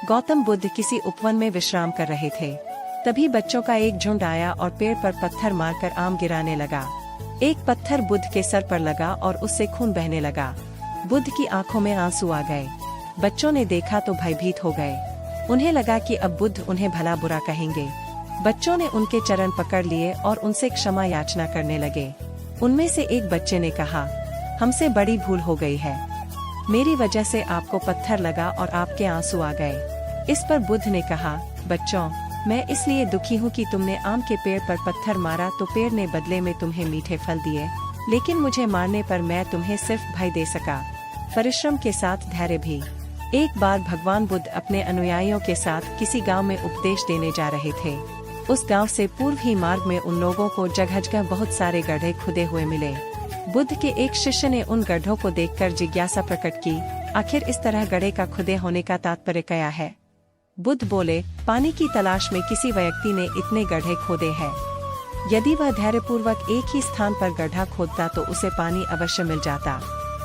गौतम बुद्ध किसी उपवन में विश्राम कर रहे थे। तभी बच्चों का एक झुंड आया और पेड़ पर पत्थर मारकर आम गिराने लगा। एक पत्थर बुद्ध के सर पर लगा और उससे खून बहने लगा। बुद्ध की आंखों में आंसू आ गए। बच्चों ने देखा तो भयभीत हो गए। उन्हें लगा कि अब बुद्ध उन्हें भला बुरा कहेंगे। बच्चों ने उनके चरण पकड़ लिए और उनसे क्षमा याचना करने लगे। उनमें से एक बच्चे ने कहा, हमसे बड़ी भूल हो गई है। मेरी वजह से आपको पत्थर लगा और आपके आंसू आ गए। इस पर बुद्ध ने कहा, बच्चों, मैं इसलिए दुखी हूँ कि तुमने आम के पेड़ पर पत्थर मारा तो पेड़ ने बदले में तुम्हें मीठे फल दिए, लेकिन मुझे मारने पर मैं तुम्हें सिर्फ भय दे सका, परिश्रम के साथ धैर्य भी। एक बार भगवान बुद्ध अपने अनुयायियों के साथ किसी गांव में उपदेश देने जा रहे थे। उस गांव से पूर्व ही मार्ग में उन लोगों को जगह जगह बहुत सारे गड्ढे खुदे हुए मिले। बुद्ध के एक शिष्य ने उन गड्ढों को देखकर जिज्ञासा प्रकट की, आखिर इस तरह गड्ढे का खुदे होने का तात्पर्य क्या है? बुद्ध बोले, पानी की तलाश में किसी व्यक्ति ने इतने गड्ढे खोदे हैं। यदि वह धैर्यपूर्वक एक ही स्थान पर गड्ढा खोदता तो उसे पानी अवश्य मिल जाता,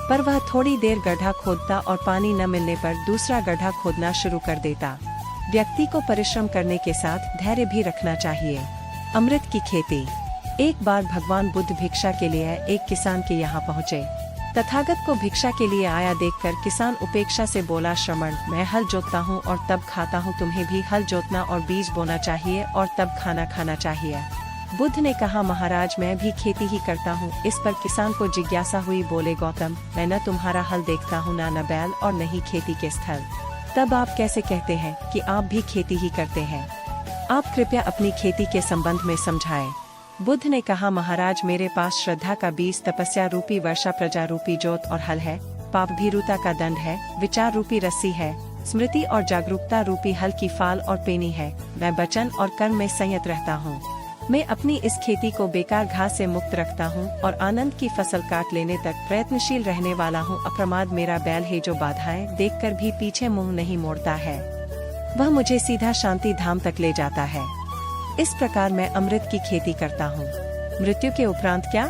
पर वह थोड़ी देर गड्ढा खोदता और पानी न मिलने पर दूसरा गड्ढा खोदना शुरू कर देता। व्यक्ति को परिश्रम करने के साथ धैर्य भी रखना चाहिए। अमृत की खेती। एक बार भगवान बुद्ध भिक्षा के लिए एक किसान के यहाँ पहुँचे। तथागत को भिक्षा के लिए आया देखकर किसान उपेक्षा से बोला, श्रमण, मैं हल जोतता हूँ और तब खाता हूँ, तुम्हें भी हल जोतना और बीज बोना चाहिए और तब खाना खाना चाहिए। बुद्ध ने कहा, महाराज, मैं भी खेती ही करता हूँ। इस पर किसान को जिज्ञासा हुई। बोले, गौतम, मैं न तुम्हारा हल देखता हूँ, न बैल और न ही खेती के स्थल, तब आप कैसे कहते हैं कि आप भी खेती ही करते हैं? आप कृपया अपनी खेती के संबंध में समझाएं। बुद्ध ने कहा, महाराज, मेरे पास श्रद्धा का बीज, तपस्या रूपी वर्षा, प्रजा रूपी जोत और हल है, पाप भीरुता का दंड है, विचार रूपी रस्सी है, स्मृति और जागरूकता रूपी हल की फाल और पेनी है। मैं वचन और कर्म में संयत रहता हूँ। मैं अपनी इस खेती को बेकार घास से मुक्त रखता हूँ और आनंद की फसल काट लेने तक प्रयत्नशील रहने वाला हूँ। अप्रमाद मेरा बैल है जो बाधाएं देखकर भी पीछे मुंह नहीं मोड़ता है। वह मुझे सीधा शांति धाम तक ले जाता है। इस प्रकार मैं अमृत की खेती करता हूँ। मृत्यु के उपरांत क्या?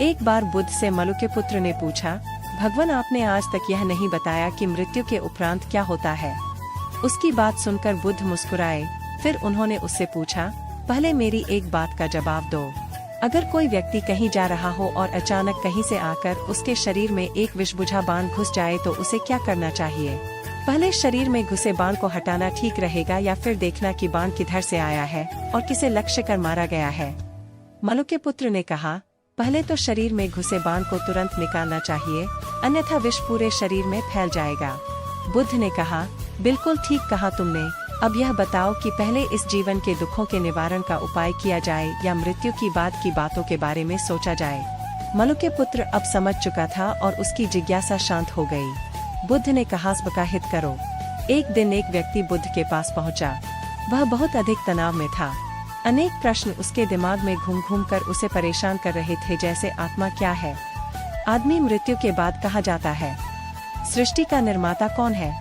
एक बार बुद्ध से मलु के पुत्र ने पूछा, भगवान, आपने आज तक यह नहीं बताया कि मृत्यु के उपरांत क्या होता है। उसकी बात सुनकर बुद्ध मुस्कुराए। फिर उन्होंने उससे पूछा, पहले मेरी एक बात का जवाब दो। अगर कोई व्यक्ति कहीं जा रहा हो और अचानक कहीं से आकर उसके शरीर में एक विषबुझा बाण घुस जाए तो उसे क्या करना चाहिए? पहले शरीर में घुसे बाण को हटाना ठीक रहेगा या फिर देखना कि बाण किधर से आया है और किसे लक्ष्य कर मारा गया है? मलु के पुत्र ने कहा, पहले तो शरीर में घुसे बाण को तुरंत निकालना चाहिए, अन्यथा विष पूरे शरीर में फैल जाएगा। बुद्ध ने कहा, बिल्कुल ठीक कहा तुमने। अब यह बताओ कि पहले इस जीवन के दुखों के निवारण का उपाय किया जाए या मृत्यु की बाद की बातों के बारे में सोचा जाए। मलु के पुत्र अब समझ चुका था और उसकी जिज्ञासा शांत हो गई। बुद्ध ने कहा, सबका हित करो। एक दिन एक व्यक्ति बुद्ध के पास पहुंचा। वह बहुत अधिक तनाव में था। अनेक प्रश्न उसके दिमाग में घूम घूम कर उसे परेशान कर रहे थे, जैसे आत्मा क्या है? आदमी मृत्यु के बाद कहाँ जाता है? सृष्टि का निर्माता कौन है?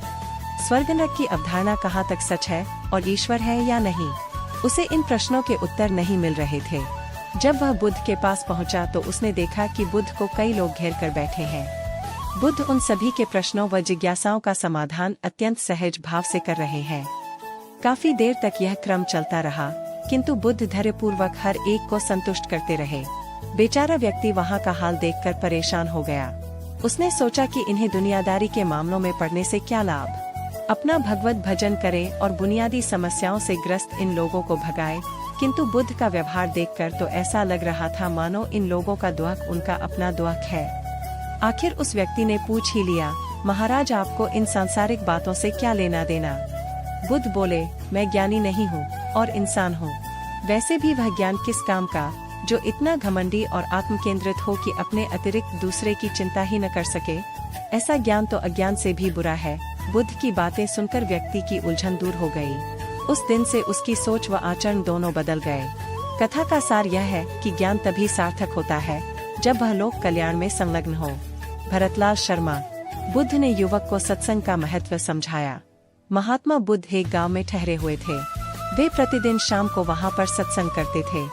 स्वर्ग नरक की अवधारणा कहाँ तक सच है और ईश्वर है या नहीं? उसे इन प्रश्नों के उत्तर नहीं मिल रहे थे। जब वह बुद्ध के पास पहुंचा तो उसने देखा कि बुद्ध को कई लोग घेर कर बैठे हैं। बुद्ध उन सभी के प्रश्नों व जिज्ञासाओं का समाधान अत्यंत सहज भाव से कर रहे हैं। काफी देर तक यह क्रम चलता रहा, किंतु बुद्ध धैर्यपूर्वक हर एक को संतुष्ट करते रहे। बेचारा व्यक्ति वहाँ का हाल देखकर परेशान हो गया। उसने सोचा कि इन्हें दुनियादारी के मामलों में पड़ने से क्या लाभ, अपना भगवत भजन करें और बुनियादी समस्याओं से ग्रस्त इन लोगों को भगाए। किंतु बुद्ध का व्यवहार देखकर तो ऐसा लग रहा था मानो इन लोगों का दुख उनका अपना दुख है। आखिर उस व्यक्ति ने पूछ ही लिया, महाराज, आपको इन सांसारिक बातों से क्या लेना देना? बुद्ध बोले, मैं ज्ञानी नहीं हूँ और इंसान हूँ। वैसे भी वह ज्ञान किस काम का जो इतना घमंडी और आत्मकेंद्रित हो कि अपने अतिरिक्त दूसरे की चिंता ही न कर सके? ऐसा ज्ञान तो अज्ञान से भी बुरा है। बुद्ध की बातें सुनकर व्यक्ति की उलझन दूर हो गई। उस दिन से उसकी सोच व आचरण दोनों बदल गए। कथा का सार यह है कि ज्ञान तभी सार्थक होता है जब वह लोक कल्याण में संलग्न हो। भरतलाल शर्मा। बुद्ध ने युवक को सत्संग का महत्व समझाया। महात्मा बुद्ध एक गांव में ठहरे हुए थे। वे प्रतिदिन शाम को वहां पर सत्संग करते थे।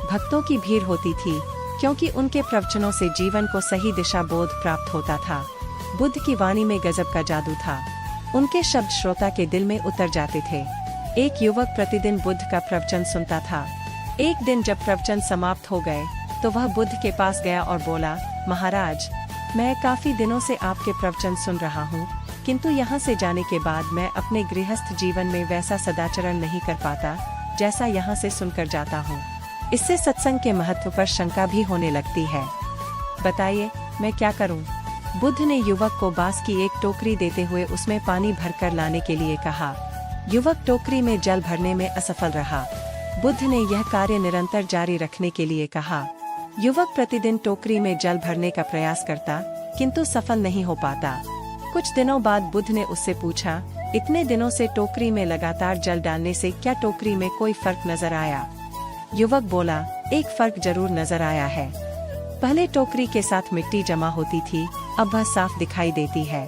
भक्तों की भीड़ होती थी क्योंकि उनके प्रवचनों से जीवन को सही दिशा बोध प्राप्त होता था। बुद्ध की वाणी में गजब का जादू था। उनके शब्द श्रोता के दिल में उतर जाते थे। एक युवक प्रतिदिन बुद्ध का प्रवचन सुनता था। एक दिन जब प्रवचन समाप्त हो गए तो वह बुद्ध के पास गया और बोला, महाराज, मैं काफी दिनों से आपके प्रवचन सुन रहा हूँ, किंतु यहाँ से जाने के बाद मैं अपने गृहस्थ जीवन में वैसा सदाचरण नहीं कर पाता जैसा यहाँ से सुनकर जाता हूँ। इससे सत्संग के महत्व पर शंका भी होने लगती है। बताइए, मैं क्या करूँ? बुद्ध ने युवक को बांस की एक टोकरी देते हुए उसमें पानी भरकर लाने के लिए कहा। युवक टोकरी में जल भरने में असफल रहा। बुद्ध ने यह कार्य निरंतर जारी रखने के लिए कहा। युवक प्रतिदिन टोकरी में जल भरने का प्रयास करता, किंतु सफल नहीं हो पाता। कुछ दिनों बाद बुद्ध ने उससे पूछा, इतने दिनों से टोकरी में लगातार जल डालने से क्या टोकरी में कोई फर्क नजर आया? युवक बोला, एक फर्क जरूर नजर आया है। पहले टोकरी के साथ मिट्टी जमा होती थी, अब वह साफ दिखाई देती है।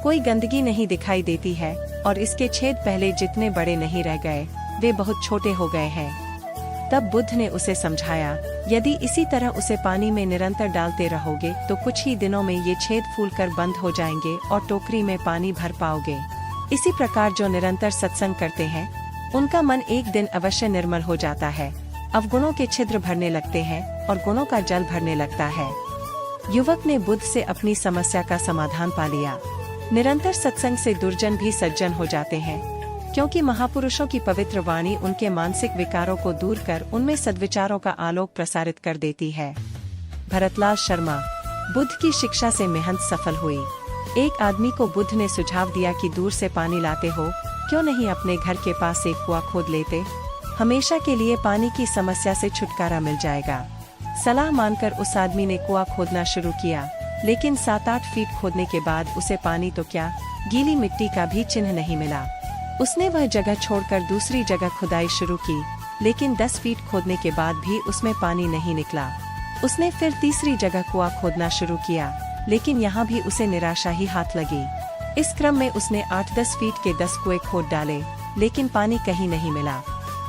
कोई गंदगी नहीं दिखाई देती है और इसके छेद पहले जितने बड़े नहीं रह गए, वे बहुत छोटे हो गए हैं। तब बुद्ध ने उसे समझाया, यदि इसी तरह उसे पानी में निरंतर डालते रहोगे तो कुछ ही दिनों में ये छेद फूलकर बंद हो जाएंगे और टोकरी में पानी भर पाओगे। इसी प्रकार जो निरंतर सत्संग करते हैं, उनका मन एक दिन अवश्य निर्मल हो जाता है। अवगुणों के छिद्र भरने लगते हैं और गुणों का जल भरने लगता है। युवक ने बुद्ध से अपनी समस्या का समाधान पा लिया। निरंतर सत्संग से दुर्जन भी सज्जन हो जाते हैं, क्योंकि महापुरुषों की पवित्र वाणी उनके मानसिक विकारों को दूर कर उनमें सद्विचारों का आलोक प्रसारित कर देती है। भरतलाल शर्मा। बुद्ध की शिक्षा से मेहनत सफल हुई। एक आदमी को बुद्ध ने सुझाव दिया कि दूर से पानी लाते हो, क्यों नहीं अपने घर के पास एक कुआं खोद लेते? हमेशा के लिए पानी की समस्या से छुटकारा मिल जाएगा। सलाह मानकर उस आदमी ने कुआं खोदना शुरू किया, लेकिन 7-8 फीट खोदने के बाद उसे पानी तो क्या, गीली मिट्टी का भी चिन्ह नहीं मिला। उसने वह जगह छोड़कर दूसरी जगह खुदाई शुरू की, लेकिन 10 फीट खोदने के बाद भी उसमें पानी नहीं निकला। उसने फिर तीसरी जगह कुआं खोदना शुरू किया, लेकिन यहाँ भी उसे निराशा ही हाथ लगी। इस क्रम में उसने 8-10 फीट के 10 कुएं खोद डाले, लेकिन पानी कहीं नहीं मिला।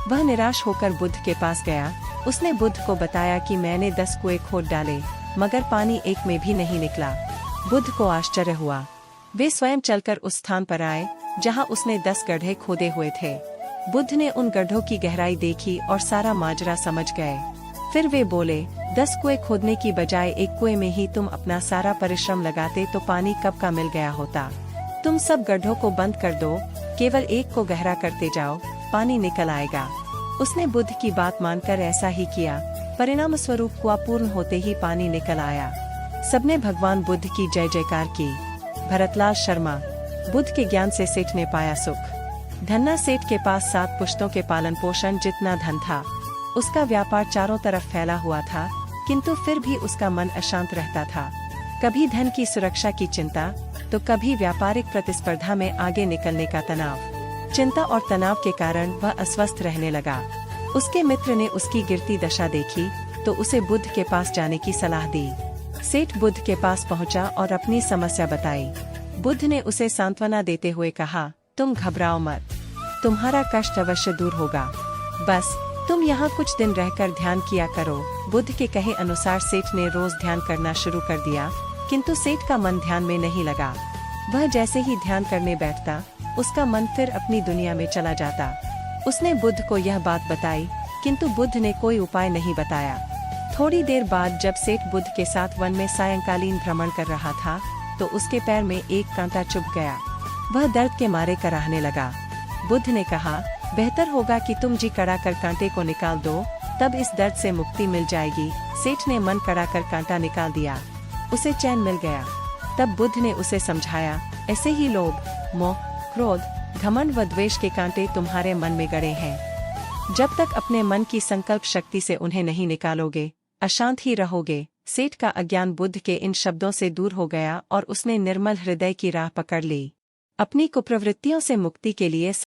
वह निराश होकर बुद्ध के पास गया। उसने बुद्ध को बताया कि मैंने 10 कुएं खोद डाले, मगर पानी एक में भी नहीं निकला। बुद्ध को आश्चर्य हुआ। वे स्वयं चलकर उस स्थान पर आए जहां उसने 10 गड्ढे खोदे हुए थे। बुद्ध ने उन गड्ढों की गहराई देखी और सारा माजरा समझ गए। फिर वे बोले, 10 कुएं खोदने की बजाय एक कुएं में ही तुम अपना सारा परिश्रम लगाते तो पानी कब का मिल गया होता। तुम सब गड्ढों को बंद कर दो, केवल एक को गहरा करते जाओ, पानी निकल आएगा। उसने बुद्ध की बात मानकर ऐसा ही किया। परिणाम स्वरूप कुआं पूर्ण होते ही पानी निकल आया। सबने भगवान बुद्ध की जय जयकार की। भरतलाल शर्मा। बुद्ध के ज्ञान से सेठ ने पाया सुख। धन्ना सेठ के पास 7 पुश्तों के पालन पोषण जितना धन था। उसका व्यापार चारों तरफ फैला हुआ था, किंतु फिर भी उसका मन अशांत रहता था। कभी धन की सुरक्षा की चिंता, तो कभी व्यापारिक प्रतिस्पर्धा में आगे निकलने का तनाव। चिंता और तनाव के कारण वह अस्वस्थ रहने लगा। उसके मित्र ने उसकी गिरती दशा देखी तो उसे बुद्ध के पास जाने की सलाह दी। सेठ बुद्ध के पास पहुंचा और अपनी समस्या बताई। बुद्ध ने उसे सांत्वना देते हुए कहा, तुम घबराओ मत, तुम्हारा कष्ट अवश्य दूर होगा। बस तुम यहाँ कुछ दिन रहकर ध्यान किया करो। बुद्ध के कहे अनुसार सेठ ने रोज ध्यान करना शुरू कर दिया, किंतु सेठ का मन ध्यान में नहीं लगा। वह जैसे ही ध्यान करने बैठता, उसका मन फिर अपनी दुनिया में चला जाता। उसने बुद्ध को यह बात बताई, किंतु बुद्ध ने कोई उपाय नहीं बताया। थोड़ी देर बाद जब सेठ बुद्ध के साथ वन में सायंकालीन भ्रमण कर रहा था, तो उसके पैर में एक कांटा चुभ गया। वह दर्द के मारे कराहने लगा। बुद्ध ने कहा, बेहतर होगा कि तुम जी कड़ा कर कांटे को निकाल दो, तब इस दर्द से मुक्ति मिल जाएगी। सेठ ने मन कड़ा कर कांटा निकाल दिया, उसे चैन मिल गया। तब बुद्ध ने उसे समझाया, ऐसे ही लोभ, मोह, क्रोध, घमंड व द्वेष के कांटे तुम्हारे मन में गड़े हैं। जब तक अपने मन की संकल्प शक्ति से उन्हें नहीं निकालोगे, अशांत ही रहोगे। सेठ का अज्ञान बुद्ध के इन शब्दों से दूर हो गया और उसने निर्मल हृदय की राह पकड़ ली। अपनी कुप्रवृत्तियों से मुक्ति के लिए